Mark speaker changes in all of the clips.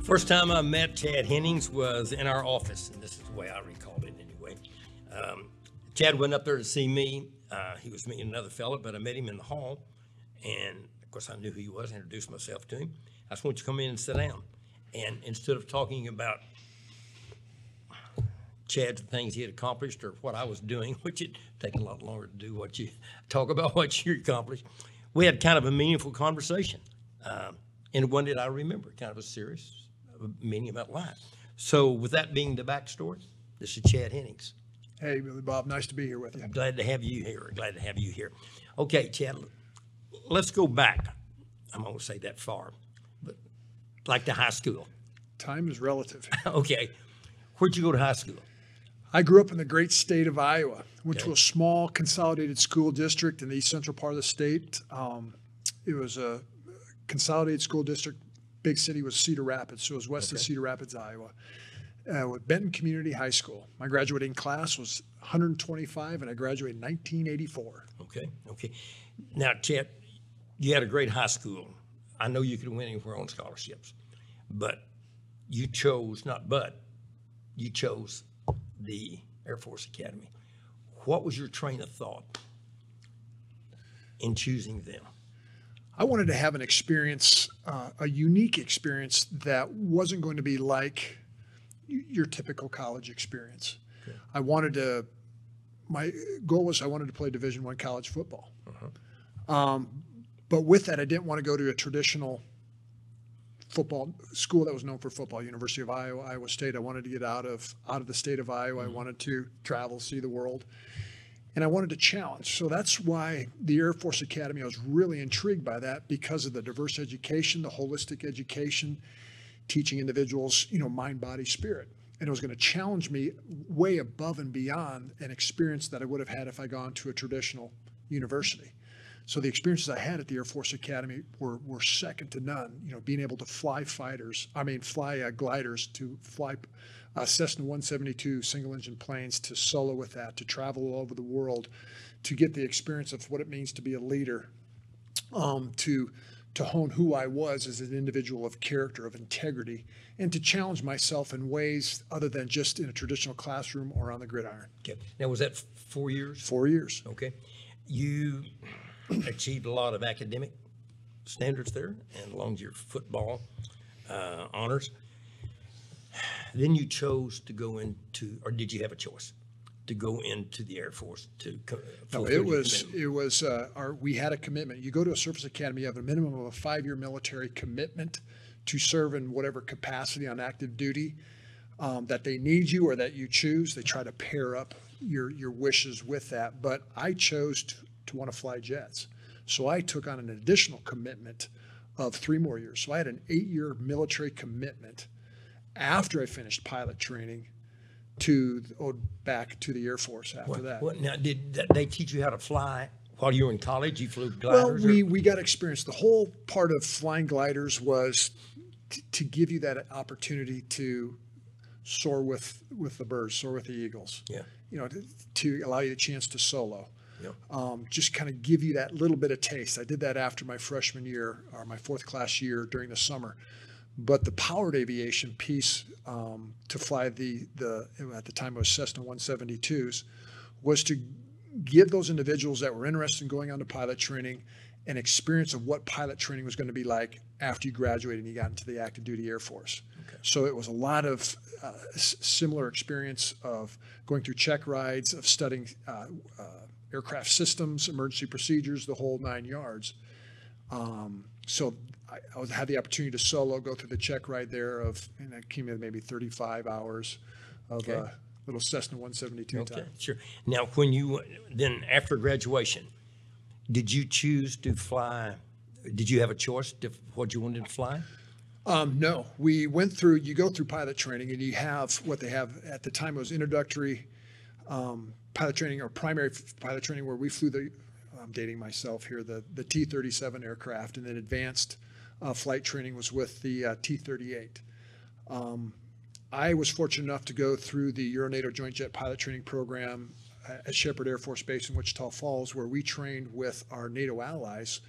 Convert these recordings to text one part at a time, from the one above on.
Speaker 1: First time I met Chad Hennings was in our office, and this is the way I recall it anyway. Chad went up there to see me. He was meeting another fella, but I met him in the hall, and of course I knew who he was, introduced myself to him. I just want you to come in and sit down. And instead of talking about Chad's things he had accomplished or what I was doing, which it'd take a lot longer to do what you talk about what you accomplished, we had kind of a meaningful conversation. And one that I remember, kind of a serious meaning about life. So with that being the backstory, this is Chad Hennings.
Speaker 2: Hey, Billy Bob, nice to be here with you.
Speaker 1: I'm glad to have you here. Okay, Chad, let's go back. I'm going to say that far, but like to high school.
Speaker 2: Time is relative.
Speaker 1: Okay. Where'd you go to high school?
Speaker 2: I grew up in the great state of Iowa. Went
Speaker 1: Okay.
Speaker 2: to a small consolidated school district in the east central part of the state. It was a consolidated school district. Big city was Cedar Rapids, so it was west of
Speaker 1: Okay.
Speaker 2: Cedar Rapids, Iowa. With Benton Community High School. My graduating class was 125, and I graduated in 1984.
Speaker 1: Okay. Now, Chad, you had a great high school. I know you could win anywhere on scholarships, but you chose the Air Force Academy. What was your train of thought in choosing them?
Speaker 2: I wanted to have an experience, a unique experience that wasn't going to be like your typical college experience.
Speaker 1: Okay.
Speaker 2: My goal was I wanted to play Division I college football.
Speaker 1: Uh-huh.
Speaker 2: But with that, I didn't want to go to a traditional football school that was known for football, University of Iowa, Iowa State. I wanted to get out of the state of Iowa. I wanted to travel, see the world, and I wanted to challenge. So that's why the Air Force Academy, I was really intrigued by that because of the diverse education, the holistic education, teaching individuals, mind, body, spirit. And it was going to challenge me way above and beyond an experience that I would have had if I gone to a traditional university. So the experiences I had at the Air Force Academy were second to none. Being able to fly gliders, to fly Cessna 172 single-engine planes, to solo with that, to travel all over the world, to get the experience of what it means to be a leader, to hone who I was as an individual of character, of integrity, and to challenge myself in ways other than just in a traditional classroom or on the gridiron.
Speaker 1: Okay. Now, was that 4 years?
Speaker 2: 4 years.
Speaker 1: Okay. You achieved a lot of academic standards there, and along with your football honors. Then you chose to go into, or did you have a choice to go into the Air Force to
Speaker 2: No, we had a commitment. You go to a service academy, you have a minimum of a 5-year military commitment to serve in whatever capacity on active duty that they need you or that you choose. They try to pair up your wishes with that. But I chose to want to fly jets. So I took on an additional commitment of 3 more years. So I had an 8-year military commitment after I finished pilot training back to the Air Force after that.
Speaker 1: Now, did they teach you how to fly while you were in college? You flew gliders?
Speaker 2: Well, we got experience. The whole part of flying gliders was to give you that opportunity to soar with the birds, soar with the eagles.
Speaker 1: Yeah.
Speaker 2: To allow you the chance to solo.
Speaker 1: Yeah.
Speaker 2: Just kind of give you that little bit of taste. I did that after my freshman year or my 4th class year during the summer. But the powered aviation piece to fly the at the time it was Cessna 172s was to give those individuals that were interested in going on to pilot training an experience of what pilot training was going to be like after you graduated and you got into the active duty Air Force.
Speaker 1: Okay.
Speaker 2: So it was a lot of similar experience of going through check rides, of studying aircraft systems, emergency procedures, the whole 9 yards. So I had the opportunity to solo go through the check ride there and I came in maybe 35 hours of
Speaker 1: Okay.
Speaker 2: Little Cessna 172
Speaker 1: Okay,
Speaker 2: time.
Speaker 1: sure. Now, then after graduation, did you choose to fly? Did you have a choice to what you wanted to fly?
Speaker 2: No, you go through pilot training and you have what they have at the time. It was introductory pilot training or primary pilot training where we flew I'm dating myself here, the T-37 aircraft, and then advanced flight training was with the T-38. I was fortunate enough to go through the Euro-NATO Joint Jet Pilot Training Program at Shepherd Air Force Base in Wichita Falls, where we trained with our NATO allies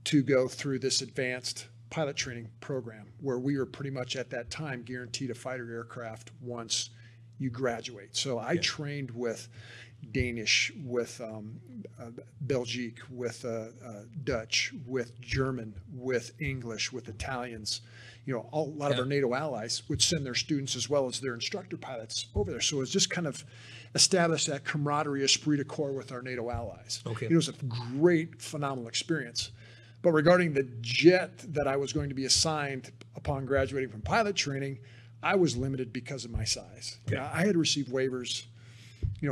Speaker 2: to go through this advanced pilot training program where we were pretty much at that time guaranteed a fighter aircraft once you graduate. So I trained with Danish, with Belgique, with Dutch, with German, with English, with Italians. A lot of our NATO allies would send their students as well as their instructor pilots over there. So it was just kind of established that camaraderie, esprit de corps with our NATO allies.
Speaker 1: Okay.
Speaker 2: It was a great, phenomenal experience. But regarding the jet that I was going to be assigned upon graduating from pilot training, I was limited because of my size.
Speaker 1: Okay.
Speaker 2: I had received waivers,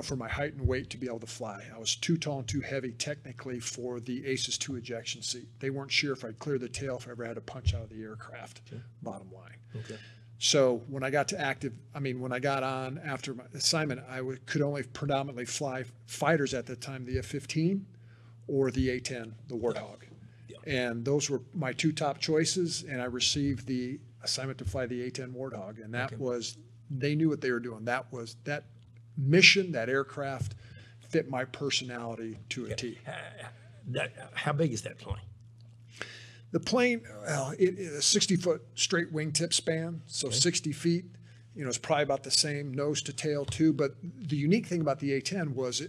Speaker 2: for my height and weight to be able to fly. I was too tall and too heavy technically for the ACES 2 ejection seat. They weren't sure if I'd clear the tail if I ever had to punch out of the aircraft, bottom line.
Speaker 1: Okay.
Speaker 2: So when I got on after my assignment, could only predominantly fly fighters at that time, the F-15 or the A-10, the Warthog.
Speaker 1: Yeah.
Speaker 2: And those were my two top choices, and I received the assignment to fly the A-10 Warthog. And that was, they knew what they were doing. That mission, that aircraft fit my personality to a T.
Speaker 1: How big is that plane?
Speaker 2: The plane, it is a 60-foot straight wingtip span, so 60 feet. It's probably about the same nose to tail too. But the unique thing about the A-10 was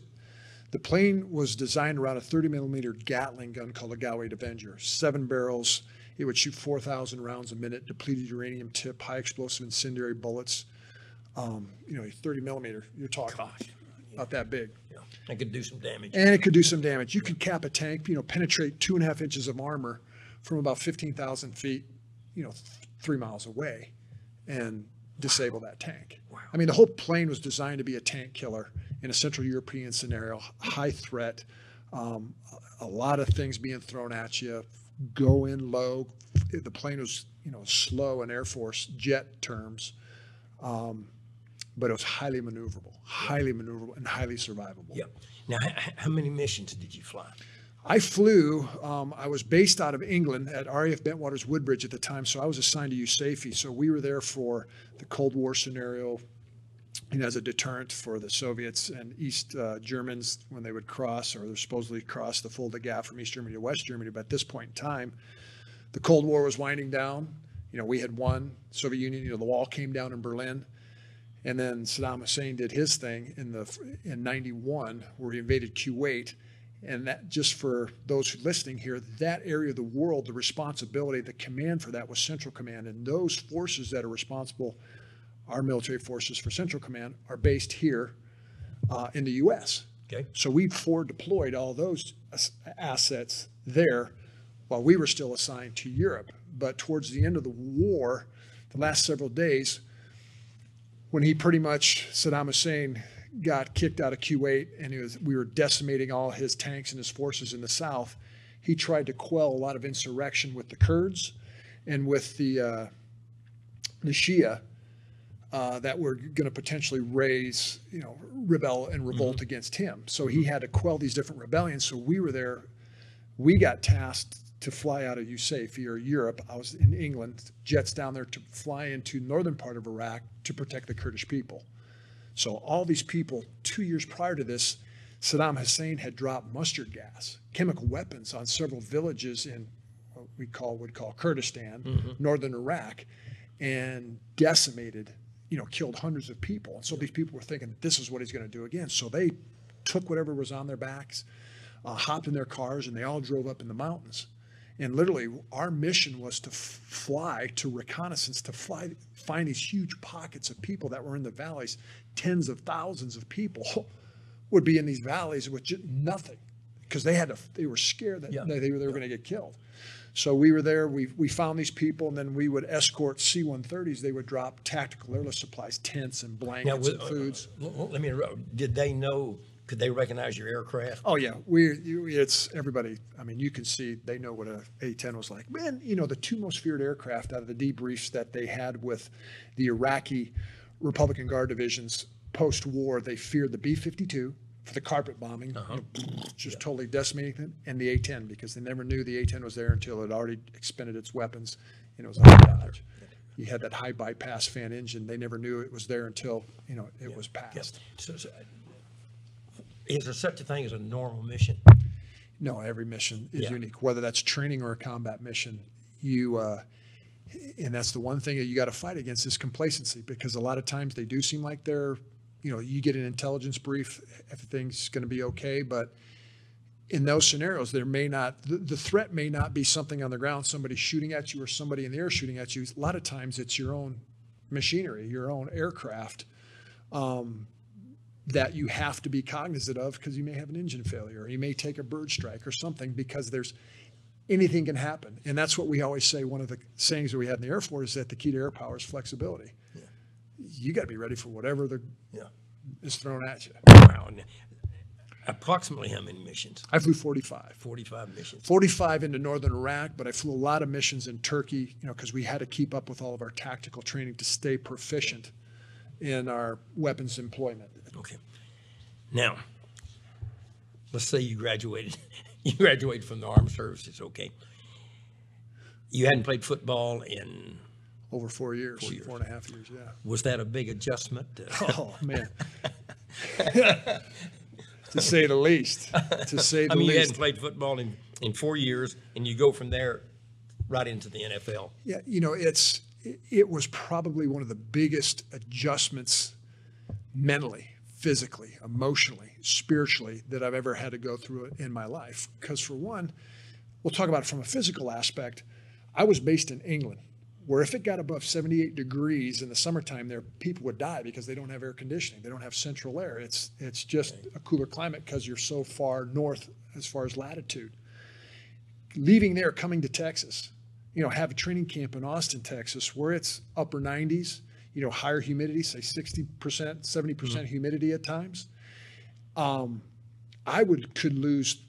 Speaker 2: the plane was designed around a 30-millimeter Gatling gun called the Galway Avenger. 7 barrels. It would shoot 4,000 rounds a minute, depleted uranium tip, high explosive incendiary bullets. 30 millimeter, you're talking about that big.
Speaker 1: Yeah, it could do some damage.
Speaker 2: And it could do some damage. You could cap a tank, penetrate 2.5 inches of armor from about 15,000 feet, 3 miles away and disable that tank.
Speaker 1: Wow.
Speaker 2: I mean, the whole plane was designed to be a tank killer in a Central European scenario, high threat, a lot of things being thrown at you, go in low. The plane was, slow in Air Force jet terms. But it was highly maneuverable, and highly survivable.
Speaker 1: Yeah. Now, how many missions did you fly?
Speaker 2: I flew, I was based out of England at RAF Bentwaters Woodbridge at the time, so I was assigned to USAFE. So we were there for the Cold War scenario, as a deterrent for the Soviets and East Germans when they would cross, or they supposedly cross the Fulda Gap from East Germany to West Germany. But at this point in time, the Cold War was winding down. We had won. Soviet Union, the wall came down in Berlin. And then Saddam Hussein did his thing in 91, where he invaded Kuwait. And that, just for those who are listening here, that area of the world, the responsibility, the command for that was Central Command. And those forces that are responsible, our military forces for Central Command, are based here in the U.S.
Speaker 1: Okay.
Speaker 2: So we forward deployed all those assets there while we were still assigned to Europe. But towards the end of the war, the last several days, when Saddam Hussein got kicked out of Kuwait and we were decimating all his tanks and his forces in the south, he tried to quell a lot of insurrection with the Kurds and with the Shia that were going to potentially rebel and revolt against him. So he had to quell these different rebellions. So we were there. We got tasked to fly out of USAFE or Europe. I was in England, jets down there to fly into northern part of Iraq to protect the Kurdish people. So all these people, 2 years prior to this, Saddam Hussein had dropped mustard gas, chemical weapons on several villages in what we would call Kurdistan, northern Iraq, and decimated, killed hundreds of people. And so these people were thinking, this is what he's going to do again. So they took whatever was on their backs, hopped in their cars, and they all drove up in the mountains. And literally, our mission was to fly, to reconnaissance, to find these huge pockets of people that were in the valleys. Tens of thousands of people would be in these valleys with just nothing, because they were scared that they were going to get killed. So we were there. We found these people, and then we would escort C-130s. They would drop tactical airlift supplies, tents and blankets and foods.
Speaker 1: Let me interrupt. Did they know? Could they recognize your aircraft?
Speaker 2: Oh yeah, it's everybody. I mean, you can see they know what a A-10 was like. Man, the two most feared aircraft out of the debriefs that they had with the Iraqi Republican Guard divisions post-war, they feared the B-52 for the carpet bombing, just totally decimating them, and the A-10, because they never knew the A-10 was there until it already expended its weapons and it was on dodge. You had that high bypass fan engine. They never knew it was there until it was passed.
Speaker 1: So, is there such a thing as a normal mission?
Speaker 2: No, every mission is unique. Whether that's training or a combat mission, and that's the one thing that you got to fight against is complacency, because a lot of times they do seem like they're, you get an intelligence brief, everything's going to be okay. But in those scenarios, there may not, the threat may not be something on the ground, somebody shooting at you or somebody in the air shooting at you. A lot of times it's your own machinery, your own aircraft, that you have to be cognizant of, because you may have an engine failure, or you may take a bird strike or something, because anything can happen. And that's what we always say. One of the sayings that we had in the Air Force is that the key to air power is flexibility. Yeah. You got to be ready for whatever is thrown at you.
Speaker 1: Wow. Approximately how many missions?
Speaker 2: I flew 45.
Speaker 1: 45 missions.
Speaker 2: 45 into northern Iraq, but I flew a lot of missions in Turkey, because we had to keep up with all of our tactical training to stay proficient in our weapons employment.
Speaker 1: Okay. Now, let's say you graduated. You graduated from the armed services, okay. You hadn't played football in...
Speaker 2: Over 4 years. 4.5 years, yeah.
Speaker 1: Was that a big adjustment?
Speaker 2: Oh, man. To say the least. To say the least.
Speaker 1: You hadn't played football in 4 years, and you go from there right into the NFL.
Speaker 2: Yeah, it was probably one of the biggest adjustments mentally, physically, emotionally, spiritually, that I've ever had to go through in my life. Because for one, we'll talk about it from a physical aspect. I was based in England, where if it got above 78 degrees in the summertime, there people would die because they don't have air conditioning. They don't have central air. It's just a cooler climate because you're so far north as far as latitude. Leaving there, coming to Texas, have a training camp in Austin, Texas, where it's upper 90s, higher humidity, say 60%, 70% humidity at times. I could lose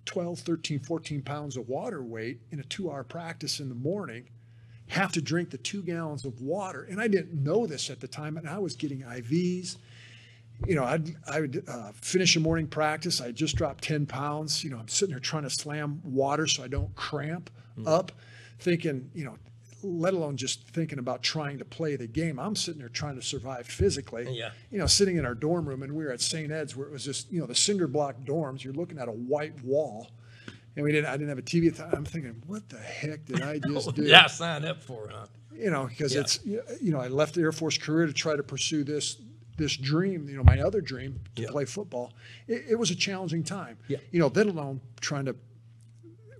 Speaker 2: 12, 13, 14 pounds of water weight in a 2-hour practice in the morning, have to drink the 2 gallons of water. And I didn't know this at the time, and I was getting IVs. I would finish a morning practice. I just dropped 10 pounds. I'm sitting there trying to slam water so I don't cramp up, thinking, let alone just thinking about trying to play the game. I'm sitting there trying to survive physically. Yeah. Sitting in our dorm room, and we were at St. Ed's, where it was just, the cinder block dorms. You're looking at a white wall, and I didn't have a TV at the time. I'm thinking, what the heck did I just do?
Speaker 1: Yeah, sign up for it, huh?
Speaker 2: Because it's, I left the Air Force career to try to pursue this dream, my other dream, to play football. It was a challenging time.
Speaker 1: Yeah.
Speaker 2: Let alone trying to,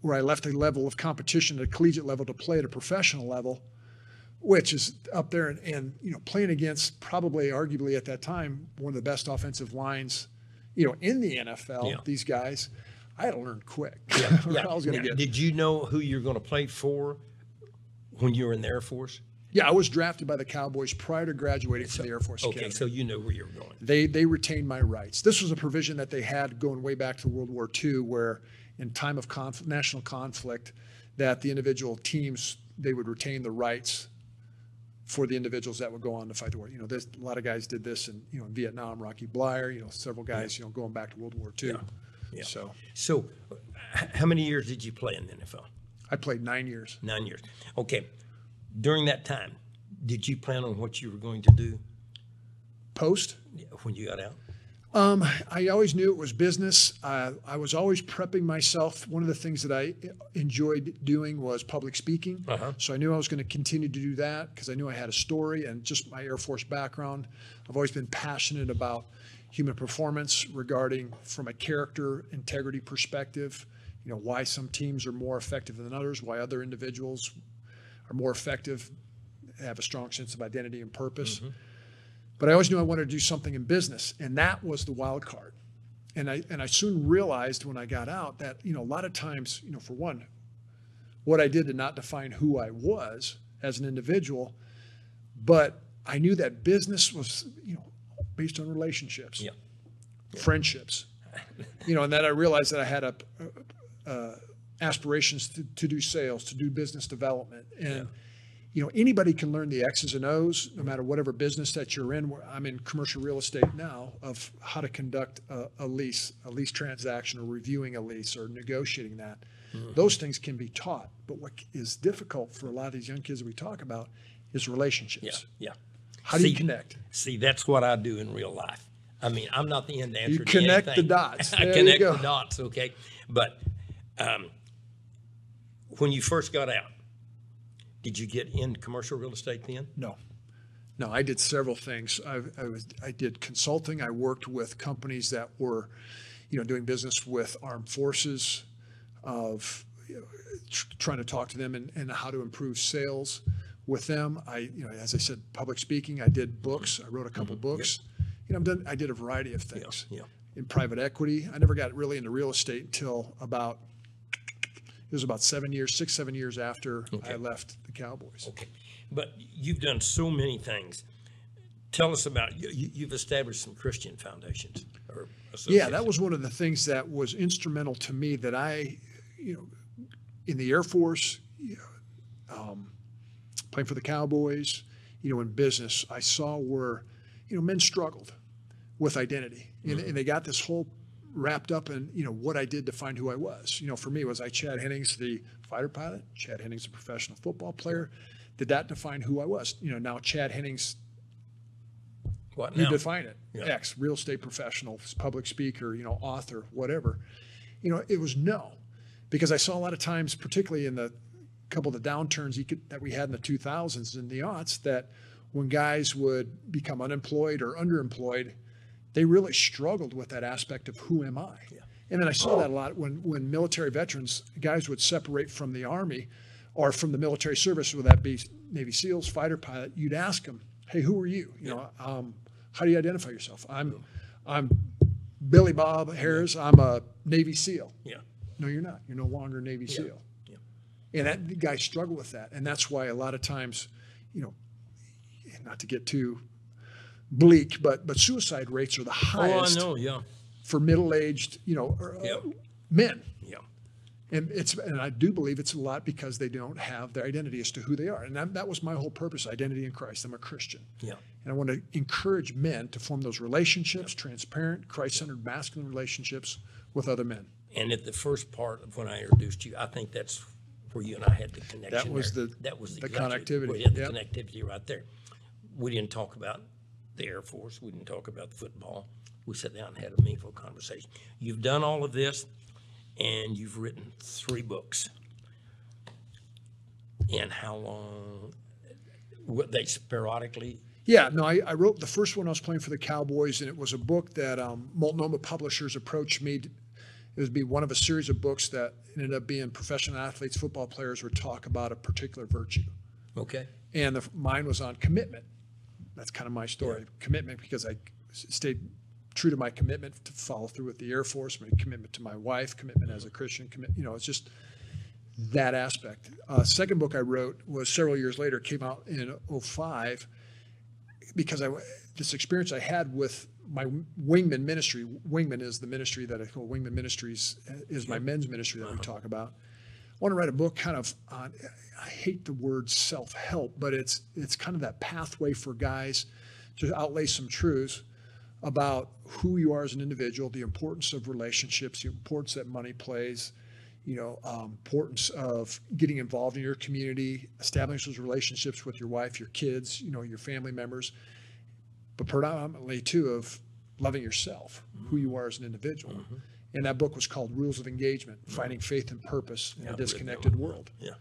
Speaker 2: where I left a level of competition at a collegiate level to play at a professional level, which is up there, and playing against probably, arguably at that time, one of the best offensive lines, in the NFL. Yeah. These guys, I had to learn quick.
Speaker 1: Yeah. I was going to get. Did you know who you're going to play for when you were in the Air Force?
Speaker 2: Yeah, I was drafted by the Cowboys prior to graduating from the Air Force Academy.
Speaker 1: Okay, so you know where you were going.
Speaker 2: They retained my rights. This was a provision that they had going way back to World War II, where in time of national conflict, that the individual teams, they would retain the rights for the individuals that would go on to fight the war. There's a lot of guys did this in Vietnam, Rocky Bleier, several guys, going back to World War II.
Speaker 1: Yeah. So how many years did you play in the NFL?
Speaker 2: I played 9 years.
Speaker 1: 9 years. Okay. During that time, did you plan on what you were going to do?
Speaker 2: Post?
Speaker 1: When you got out?
Speaker 2: I always knew it was business. I was always prepping myself. One of the things that I enjoyed doing was public speaking. So I knew I was going to continue to do that because I knew I had a story, and just my Air Force background. I've always been passionate about human performance regarding from a character integrity perspective, why some teams are more effective than others, why other individuals are more effective, have a strong sense of identity and purpose. But I always knew I wanted to do something in business, and that was the wild card. And I soon realized when I got out that, a lot of times, for one, what I did not define who I was as an individual, but I knew that business was, based on relationships, friendships, and then I realized that I had aspirations to do sales, to do business development. And, anybody can learn the X's and O's, no matter whatever business that you're in. I'm in commercial real estate now, of how to conduct a lease transaction, or reviewing a lease, or negotiating that. Those things can be taught. But what is difficult for a lot of these young kids that we talk about is relationships.
Speaker 1: Yeah.
Speaker 2: How do you connect?
Speaker 1: See, that's what I do in real life. I mean, I'm not the end answer
Speaker 2: to anything. You connect the dots.
Speaker 1: I connect the dots, okay? But when you first got out, Did you get in commercial real estate then?
Speaker 2: No. No, I did several things. I did consulting. I worked with companies that were, doing business with armed forces, of trying to talk to them and how to improve sales with them. As I said, public speaking. I did books. I wrote a couple books. Yep. I did a variety of things. Yeah. In private equity. I never got really into real estate until it was about 7 years after I left the Cowboys.
Speaker 1: Okay. But you've done so many things. Tell us about, you've established some Christian foundations or associations.
Speaker 2: Yeah, that was one of the things that was instrumental to me that I, in the Air Force, playing for the Cowboys, in business, I saw where, men struggled with identity. And they got this whole wrapped up in, what I did to find who I was. For me, was I Chad Hennings, the fighter pilot? Chad Hennings, a professional football player? Did that define who I was? Now Chad Hennings,
Speaker 1: what now?
Speaker 2: You define it.
Speaker 1: Yeah.
Speaker 2: X, real estate professional, public speaker, author, whatever. It was no. Because I saw a lot of times, particularly in the couple of the downturns that we had in the 2000s and the aughts, that when guys would become unemployed or underemployed, they really struggled with that aspect of who am I? Yeah. And then I saw that a lot when military veterans, guys would separate from the Army or from the military service, whether that be Navy SEALs, fighter pilot. You'd ask them, hey, who are you? How do you identify yourself? I'm Billy Bob Harris. I'm a Navy SEAL.
Speaker 1: Yeah.
Speaker 2: No, you're not. You're no longer a Navy SEAL. Yeah. And the guys struggle with that. And that's why a lot of times, not to get too bleak, but suicide rates are the highest.
Speaker 1: Oh, I know, yeah.
Speaker 2: For middle-aged, men.
Speaker 1: Yeah.
Speaker 2: And I do believe it's a lot because they don't have their identity as to who they are. And that was my whole purpose, identity in Christ. I'm a Christian. Yeah. And I want to encourage men to form those relationships, transparent, Christ-centered, masculine relationships with other men.
Speaker 1: And at the first part of when I introduced you, I think that's where you and I had the connection.
Speaker 2: That was
Speaker 1: the
Speaker 2: connectivity.
Speaker 1: We had the connectivity right there. We didn't talk about the Air Force. We didn't talk about the football. We sat down and had a meaningful conversation. You've done all of this, and you've written 3 books. And how long? What they periodically?
Speaker 2: Yeah, no, I wrote the first one. I was playing for the Cowboys, and it was a book that Multnomah Publishers approached me. It would be one of a series of books that ended up being professional athletes, football players would talk about a particular virtue. Okay. And mine was on commitment. That's kind of my story. Yeah. Commitment, because I stayed true to my commitment to follow through with the Air Force, my commitment to my wife, commitment as a Christian, it's just that aspect. Second book I wrote was several years later, came out in 2005, because this experience I had with my Wingman ministry. Wingman is the ministry that I call Wingman Ministries, is my men's ministry that we talk about. I want to write a book kind of on, I hate the word self-help, but it's kind of that pathway for guys to outlay some truths about who you are as an individual, the importance of relationships, the importance that money plays, importance of getting involved in your community, establishing those relationships with your wife, your kids, your family members, but predominantly too of loving yourself, who you are as an individual. Mm-hmm. And that book was called Rules of Engagement, Finding Faith and Purpose in a Disconnected World. Yeah.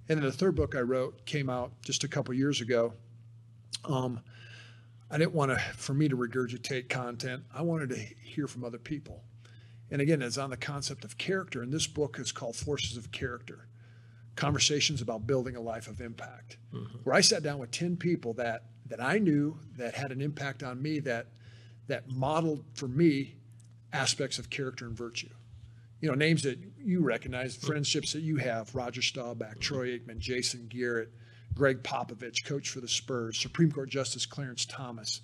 Speaker 2: And then the third book I wrote came out just a couple years ago. I didn't want for me to regurgitate content. I wanted to hear from other people. And again, it's on the concept of character. And this book is called Forces of Character, Conversations about Building a Life of Impact, where I sat down with 10 people that I knew that had an impact on me, that modeled for me aspects of character and virtue. Names that you recognize, friendships that you have: Roger Staubach, Troy Aikman, Jason Garrett, Greg Popovich, coach for the Spurs, Supreme Court Justice Clarence Thomas.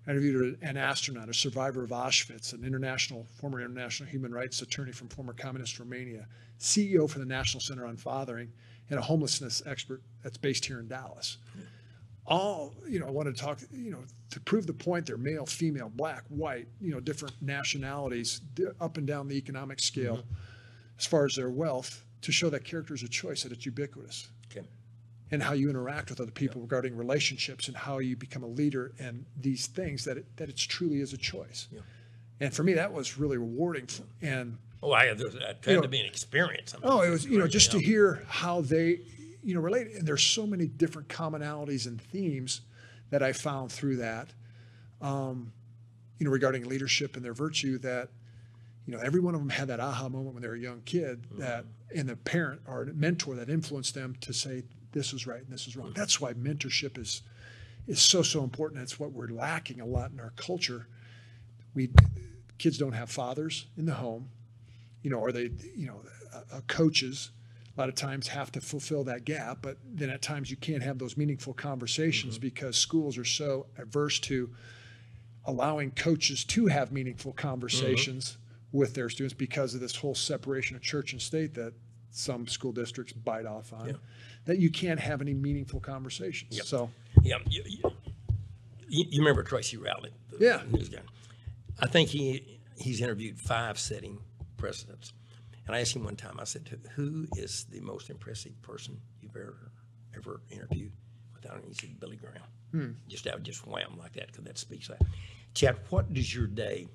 Speaker 2: I interviewed an astronaut, a survivor of Auschwitz, former international human rights attorney from former communist Romania, CEO for the National Center on Fathering, and a homelessness expert that's based here in Dallas. All, I wanted to talk, to prove the point, they're male, female, black, white, different nationalities, up and down the economic scale, as far as their wealth, to show that character is a choice, that it's ubiquitous. Okay. And how you interact with other people regarding relationships and how you become a leader and these things, that it truly is a choice. Yeah. And for me, that was really rewarding. And
Speaker 1: that had to be an experience.
Speaker 2: It was, just to hear how they, related. And there's so many different commonalities and themes that I found through that, regarding leadership and their virtue, that, every one of them had that aha moment when they were a young kid, that, and the parent or mentor that influenced them to say, this is right and this is wrong. That's why mentorship is so important. It's what we're lacking a lot in our culture. Kids don't have fathers in the home, or they, coaches a lot of times have to fulfill that gap, but then at times you can't have those meaningful conversations because schools are so averse to allowing coaches to have meaningful conversations with their students because of this whole separation of church and state that some school districts bite off on, that you can't have any meaningful conversations.
Speaker 1: Yep.
Speaker 2: So,
Speaker 1: you remember Tracy Rowlett, the news guy. I think he's interviewed 5 sitting presidents. And I asked him one time, I said, who is the most impressive person you've ever interviewed? Without him, he said, Billy Graham. Just wham like that, because that speaks that. Chad, what does your day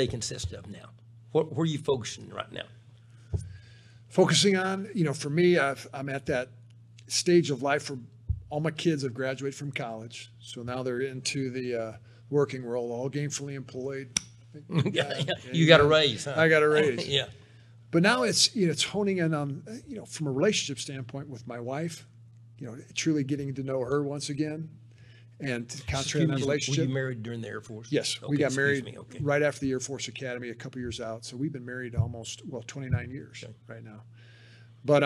Speaker 1: consist of now? Where are you focusing right now?
Speaker 2: Focusing on, for me, I'm at that stage of life where all my kids have graduated from college. So now they're into the working world, all gainfully employed.
Speaker 1: You got a raise, huh?
Speaker 2: I got a raise.
Speaker 1: Yeah.
Speaker 2: But now it's honing in on, from a relationship standpoint with my wife, truly getting to know her once again and to concentrate on that relationship.
Speaker 1: Were you married during the Air Force?
Speaker 2: Yes.
Speaker 1: Okay,
Speaker 2: we got married
Speaker 1: okay.
Speaker 2: right after the Air Force Academy, a couple years out. So we've been married 29 years right now. But,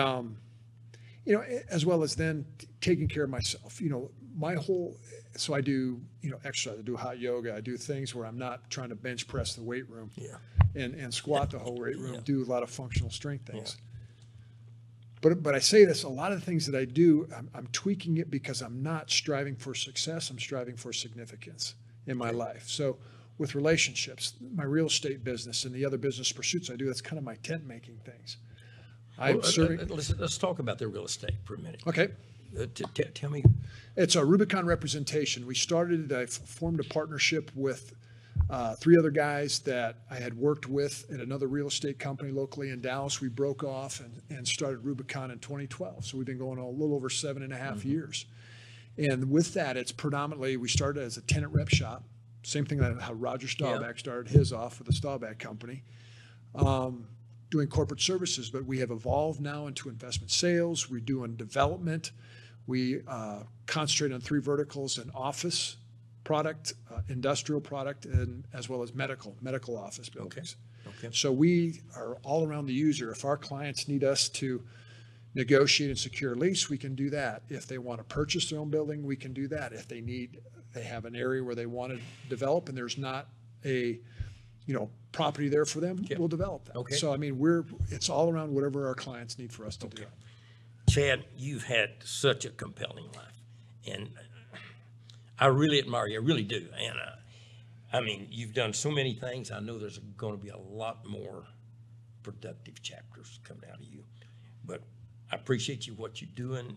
Speaker 2: as well as then taking care of myself, so I do, exercise, I do hot yoga, I do things where I'm not trying to bench press the weight room and squat the whole weight room, do a lot of functional strength things. But I say this, a lot of the things that I do, I'm tweaking it because I'm not striving for success, I'm striving for significance in my life. So with relationships, my real estate business and the other business pursuits I do, that's kind of my tent making things.
Speaker 1: Let's talk about the real estate for a minute.
Speaker 2: Okay.
Speaker 1: Tell me.
Speaker 2: It's a Rubicon representation. I formed a partnership with 3 other guys that I had worked with at another real estate company locally in Dallas. We broke off and started Rubicon in 2012. So we've been going a little over 7.5 years. And with that, it's predominantly, we started as a tenant rep shop. Same thing that how Roger Staubach started his off with the Staubach Company. Doing corporate services, but we have evolved now into investment sales. We're doing development. We concentrate on 3 verticals: in office product, industrial product, and as well as medical office buildings. Okay. So we are all around the user. If our clients need us to negotiate and secure a lease, we can do that. If they want to purchase their own building, we can do that. If they have an area where they want to develop and there's not a property there for them, we'll develop that. Okay. So it's all around whatever our clients need for us to do.
Speaker 1: Chad, you've had such a compelling life, and I really admire you. I really do. And you've done so many things. I know there's going to be a lot more productive chapters coming out of you, but I appreciate what you're doing.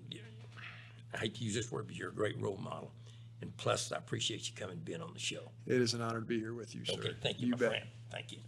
Speaker 1: I hate to use this word, but you're a great role model. And plus, I appreciate you coming and being on the show.
Speaker 2: It is an honor to be here with you, sir.
Speaker 1: Okay, thank you, my friend. Thank you.